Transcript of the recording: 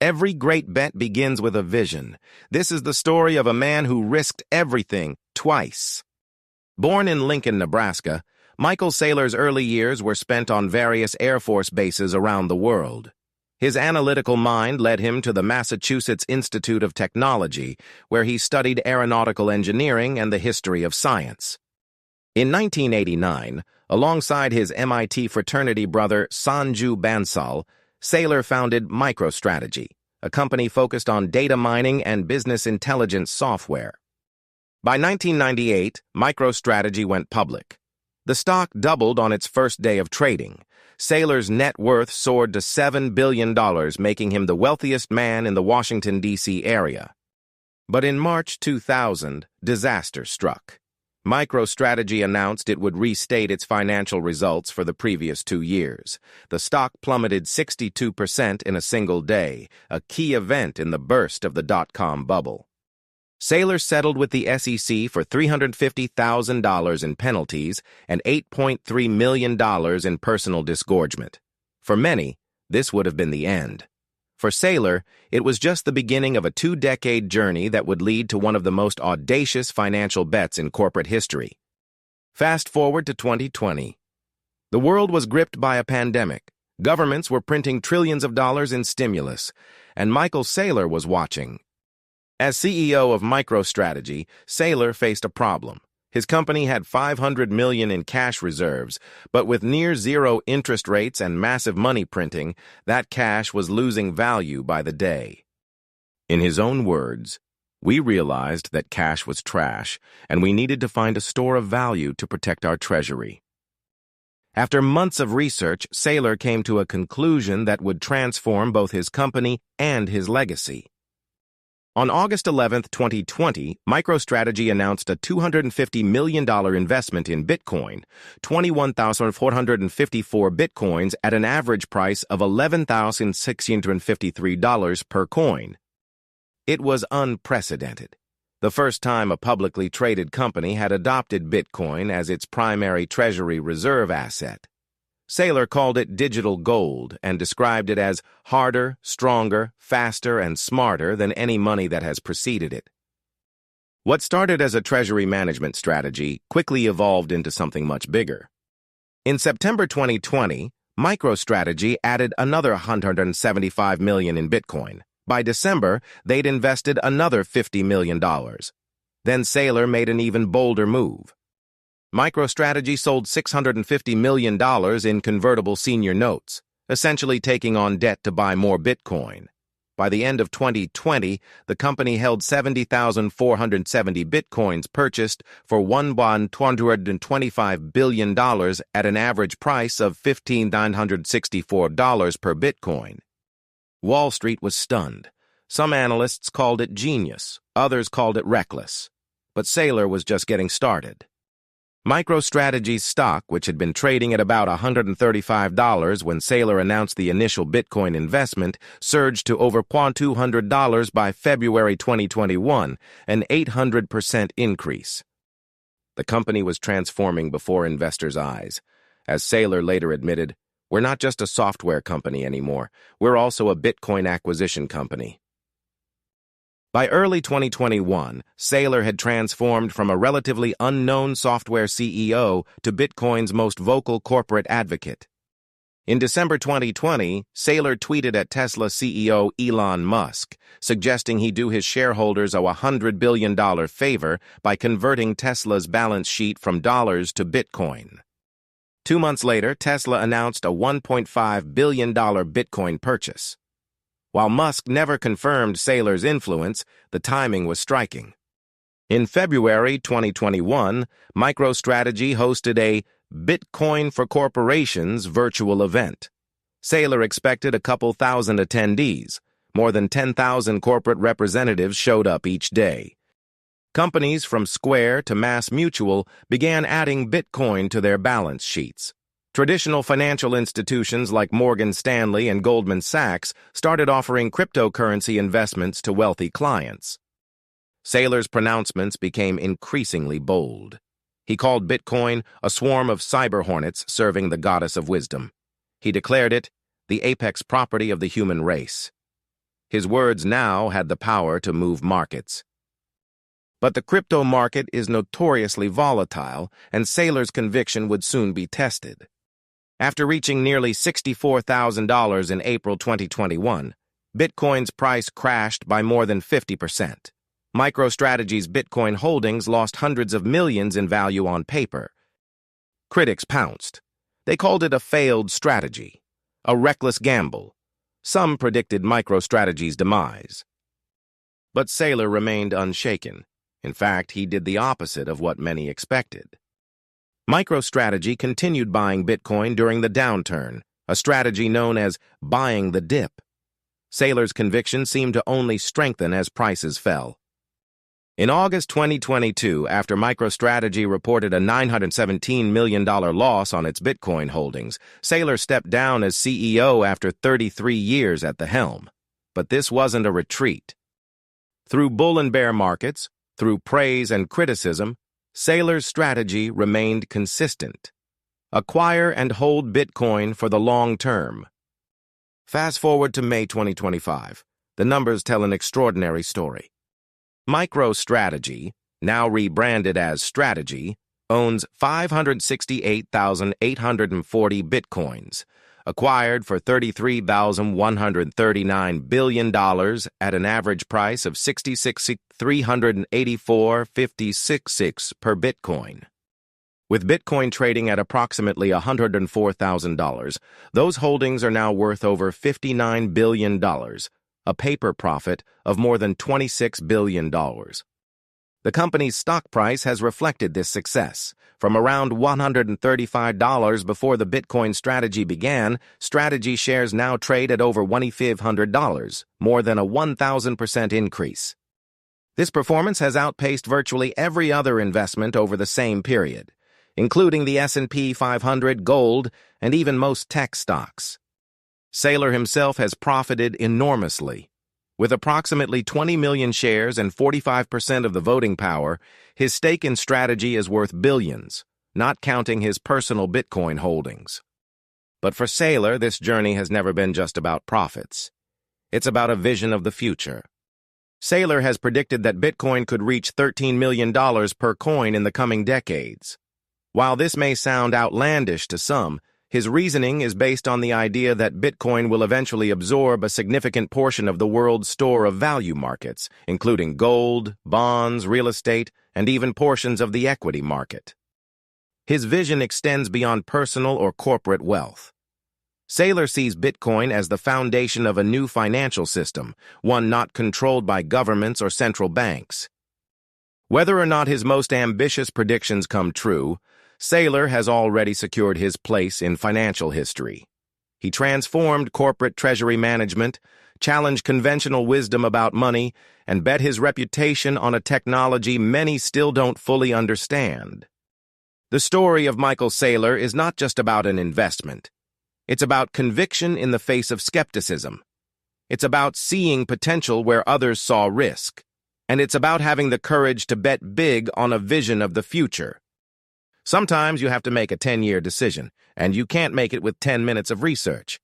Every great bet begins with a vision. This is the story of a man who risked everything twice. Born in Lincoln, Nebraska, Michael Saylor's early years were spent on various Air Force bases around the world. His analytical mind led him to the Massachusetts Institute of Technology, where he studied aeronautical engineering and the history of science. In 1989, alongside his MIT fraternity brother Sanju Bansal, Saylor founded MicroStrategy, a company focused on data mining and business intelligence software. By 1998, MicroStrategy went public. The stock doubled on its first day of trading. Saylor's net worth soared to $7 billion, making him the wealthiest man in the Washington, D.C. area. But in March 2000, disaster struck. MicroStrategy announced it would restate its financial results for the previous 2 years. The stock plummeted 62% in a single day, a key event in the burst of the dot-com bubble. Saylor settled with the SEC for $350,000 in penalties and $8.3 million in personal disgorgement. For many, this would have been the end. For Saylor, it was just the beginning of a 2-decade journey that would lead to one of the most audacious financial bets in corporate history. Fast forward to 2020. The world was gripped by a pandemic. Governments were printing trillions of dollars in stimulus, and Michael Saylor was watching. As CEO of MicroStrategy, Saylor faced a problem. His company had $500 million in cash reserves, but with near-zero interest rates and massive money printing, that cash was losing value by the day. In his own words, "We realized that cash was trash, and we needed to find a store of value to protect our treasury." After months of research, Saylor came to a conclusion that would transform both his company and his legacy. On August 11, 2020, MicroStrategy announced a $250 million investment in Bitcoin, 21,454 Bitcoins at an average price of $11,653 per coin. It was unprecedented. The first time a publicly traded company had adopted Bitcoin as its primary treasury reserve asset. Saylor called it digital gold and described it as harder, stronger, faster, and smarter than any money that has preceded it. What started as a treasury management strategy quickly evolved into something much bigger. In September 2020, MicroStrategy added another $175 million in Bitcoin. By December, they'd invested another $50 million. Then Saylor made an even bolder move. MicroStrategy sold $650 million in convertible senior notes, essentially taking on debt to buy more Bitcoin. By the end of 2020, the company held 70,470 Bitcoins purchased for $1,225 billion at an average price of $15,964 per Bitcoin. Wall Street was stunned. Some analysts called it genius, others called it reckless. But Saylor was just getting started. MicroStrategy's stock, which had been trading at about $135 when Saylor announced the initial Bitcoin investment, surged to over $200 by February 2021, an 800% increase. The company was transforming before investors' eyes. As Saylor later admitted, "We're not just a software company anymore. We're also a Bitcoin acquisition company." By early 2021, Saylor had transformed from a relatively unknown software CEO to Bitcoin's most vocal corporate advocate. In December 2020, Saylor tweeted at Tesla CEO Elon Musk, suggesting he do his shareholders a $100 billion favor by converting Tesla's balance sheet from dollars to Bitcoin. 2 months later, Tesla announced a $1.5 billion Bitcoin purchase. While Musk never confirmed Saylor's influence, the timing was striking. In February 2021, MicroStrategy hosted a Bitcoin for Corporations virtual event. Saylor expected a couple thousand attendees. More than 10,000 corporate representatives showed up each day. Companies from Square to MassMutual began adding Bitcoin to their balance sheets. Traditional financial institutions like Morgan Stanley and Goldman Sachs started offering cryptocurrency investments to wealthy clients. Saylor's pronouncements became increasingly bold. He called Bitcoin a swarm of cyber hornets serving the goddess of wisdom. He declared it the apex property of the human race. His words now had the power to move markets. But the crypto market is notoriously volatile, and Saylor's conviction would soon be tested. After reaching nearly $64,000 in April 2021, Bitcoin's price crashed by more than 50%. MicroStrategy's Bitcoin holdings lost hundreds of millions in value on paper. Critics pounced. They called it a failed strategy, a reckless gamble. Some predicted MicroStrategy's demise. But Saylor remained unshaken. In fact, he did the opposite of what many expected. MicroStrategy continued buying Bitcoin during the downturn, a strategy known as buying the dip. Saylor's conviction seemed to only strengthen as prices fell. In August 2022, after MicroStrategy reported a $917 million loss on its Bitcoin holdings, Saylor stepped down as CEO after 33 years at the helm. But this wasn't a retreat. Through bull and bear markets, through praise and criticism, Saylor's strategy remained consistent. Acquire and hold Bitcoin for the long term. Fast forward to May 2025. The numbers tell an extraordinary story. MicroStrategy, now rebranded as Strategy, owns 568,840 Bitcoins, acquired for $33,139 billion at an average price of $66,384.56 per Bitcoin. With Bitcoin trading at approximately $104,000, those holdings are now worth over $59 billion, a paper profit of more than $26 billion. The company's stock price has reflected this success. From around $135 before the Bitcoin strategy began, Strategy shares now trade at over $2,500, more than a 1,000% increase. This performance has outpaced virtually every other investment over the same period, including the S&P 500, gold, and even most tech stocks. Saylor himself has profited enormously. With approximately 20 million shares and 45% of the voting power, his stake in Strategy is worth billions, not counting his personal Bitcoin holdings. But for Saylor, this journey has never been just about profits. It's about a vision of the future. Saylor has predicted that Bitcoin could reach $13 million per coin in the coming decades. While this may sound outlandish to some, his reasoning is based on the idea that Bitcoin will eventually absorb a significant portion of the world's store of value markets, including gold, bonds, real estate, and even portions of the equity market. His vision extends beyond personal or corporate wealth. Saylor sees Bitcoin as the foundation of a new financial system, one not controlled by governments or central banks. Whether or not his most ambitious predictions come true, Saylor has already secured his place in financial history. He transformed corporate treasury management, challenged conventional wisdom about money, and bet his reputation on a technology many still don't fully understand. The story of Michael Saylor is not just about an investment. It's about conviction in the face of skepticism. It's about seeing potential where others saw risk. And it's about having the courage to bet big on a vision of the future. Sometimes you have to make a 10-year decision, and you can't make it with 10 minutes of research.